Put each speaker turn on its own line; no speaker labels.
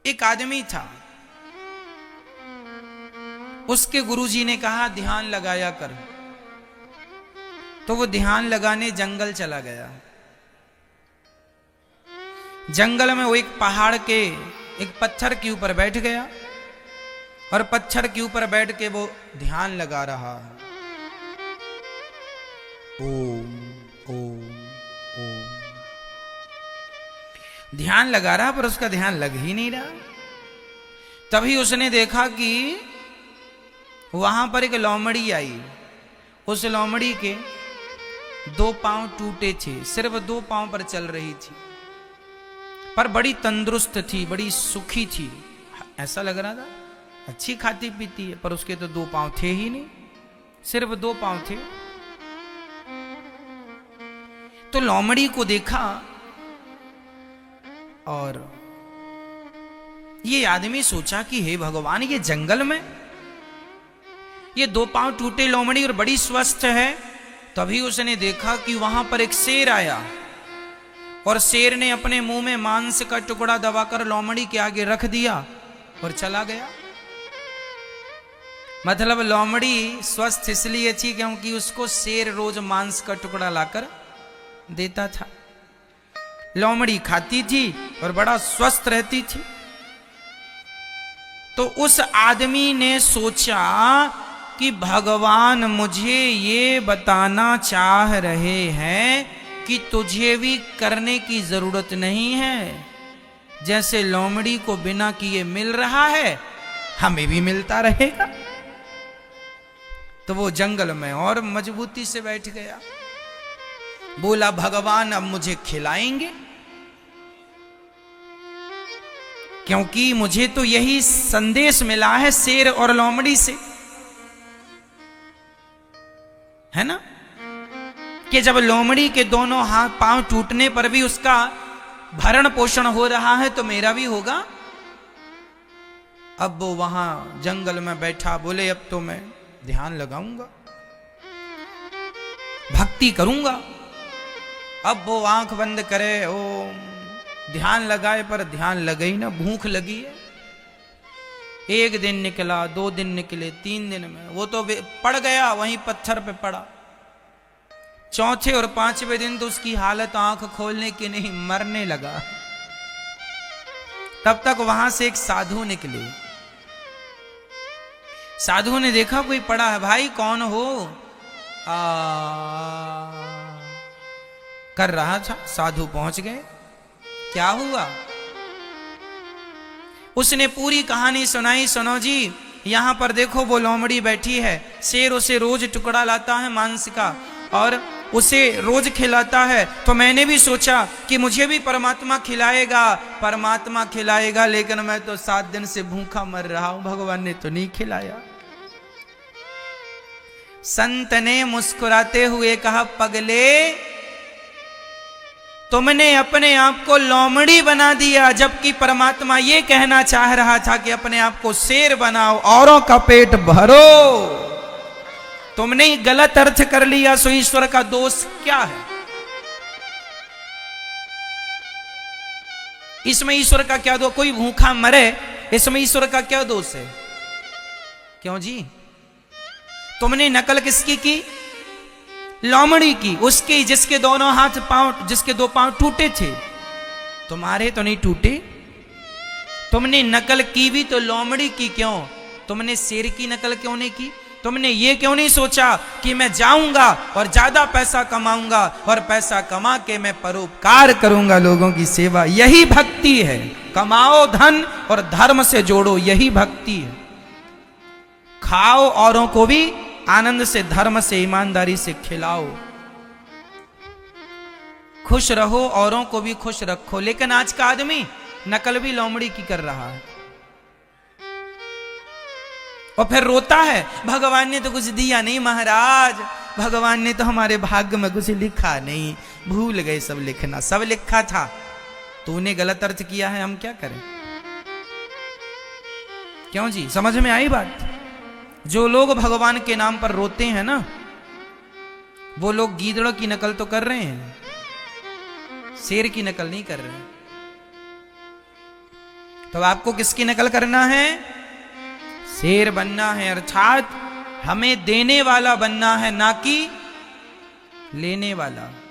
एक आदमी था, उसके गुरुजी ने कहा ध्यान लगाया कर, तो वो ध्यान लगाने जंगल चला गया। जंगल में वो एक पहाड़ के एक पत्थर के ऊपर बैठ गया और पत्थर के ऊपर बैठ के वो ध्यान लगा रहा है। ओम ओम ओम ध्यान लगा रहा, पर उसका ध्यान लग ही नहीं रहा। तभी उसने देखा कि वहां पर एक लोमड़ी आई। उस लोमड़ी के 2 पांव टूटे थे, सिर्फ 2 पांव पर चल रही थी, पर बड़ी तंदुरुस्त थी, बड़ी सुखी थी। ऐसा लग रहा था अच्छी खाती पीती है, पर उसके तो 2 पांव थे ही नहीं, सिर्फ 2 पांव थे। तो लोमड़ी को देखा और ये आदमी सोचा कि हे भगवान, ये जंगल में ये 2 पांव टूटे लोमड़ी और बड़ी स्वस्थ है। तभी उसने देखा कि वहां पर एक शेर आया और शेर ने अपने मुंह में मांस का टुकड़ा दबाकर लोमड़ी के आगे रख दिया और चला गया। मतलब लोमड़ी स्वस्थ इसलिए थी क्योंकि उसको शेर रोज मांस का टुकड़ा लाकर देता था। लोमड़ी खाती थी और बड़ा स्वस्थ रहती थी। तो उस आदमी ने सोचा कि भगवान मुझे ये बताना चाह रहे हैं कि तुझे भी करने की जरूरत नहीं है, जैसे लोमड़ी को बिना किए मिल रहा है हमें भी मिलता रहेगा। तो वो जंगल में और मजबूती से बैठ गया। बोला भगवान अब मुझे खिलाएंगे, क्योंकि मुझे तो यही संदेश मिला है शेर और लोमड़ी से, है ना, कि जब लोमड़ी के दोनों हाथ पांव टूटने पर भी उसका भरण पोषण हो रहा है तो मेरा भी होगा। अब वो वहां जंगल में बैठा, बोले अब तो मैं ध्यान लगाऊंगा, भक्ति करूंगा। अब वो आंख बंद करे, ओम ध्यान लगाए, पर ध्यान लगे ही ना, भूख लगी है। 1 दिन निकला, 2 दिन निकले, 3 दिन में वो तो पड़ गया, वहीं पत्थर पे पड़ा। 4थे और 5वें दिन तो उसकी हालत आंख खोलने की नहीं, मरने लगा। तब तक वहां से एक साधु निकले। साधु ने देखा कोई पड़ा है, भाई कौन हो कर रहा था। साधु पहुंच गए, क्या हुआ? उसने पूरी कहानी सुनाई। सुनो जी, यहां पर देखो वो लोमड़ी बैठी है, शेर उसे रोज टुकड़ा लाता है मांस का और उसे रोज खिलाता है। तो मैंने भी सोचा कि मुझे भी परमात्मा खिलाएगा, परमात्मा खिलाएगा, लेकिन मैं तो 7 दिन से भूखा मर रहा हूं, भगवान ने तो नहीं खिलाया। संत ने मुस्कुराते हुए कहा, पगले तुमने अपने आप को लोमड़ी बना दिया, जबकि परमात्मा ये कहना चाह रहा था कि अपने आप को शेर बनाओ, औरों का पेट भरो। तुमने गलत अर्थ कर लिया, सो ईश्वर का दोष क्या है? इसमें ईश्वर का क्या दोष? कोई भूखा मरे, इसमें ईश्वर का क्या दोष है? क्यों जी? तुमने नकल किसकी की? लोमड़ी की, उसके जिसके दोनों हाथ पांव, जिसके 2 पांव टूटे थे। तुम्हारे तो नहीं टूटे। तुमने नकल की भी तो लोमड़ी की, क्यों? तुमने शेर की नकल क्यों नहीं की? तुमने ये क्यों नहीं सोचा कि मैं जाऊंगा और ज्यादा पैसा कमाऊंगा और पैसा कमा के मैं परोपकार करूंगा, लोगों की सेवा? यही भक्ति है। कमाओ धन और धर्म से जोड़ो, यही भक्ति है। खाओ, औरों को भी आनंद से, धर्म से, ईमानदारी से खिलाओ। खुश रहो, औरों को भी खुश रखो। लेकिन आज का आदमी नकल भी लोमड़ी की कर रहा है और फिर रोता है, भगवान ने तो कुछ दिया नहीं महाराज, भगवान ने तो हमारे भाग्य में कुछ लिखा नहीं, भूल गए सब लिखना, सब लिखा था, तूने गलत अर्थ किया है, हम क्या करें? क्यों जी? समझ में आई बात? जो लोग भगवान के नाम पर रोते हैं ना, वो लोग गीदड़ों की नकल तो कर रहे हैं, शेर की नकल नहीं कर रहे हैं। तो आपको किसकी नकल करना है? शेर बनना है, अर्थात हमें देने वाला बनना है, ना कि लेने वाला।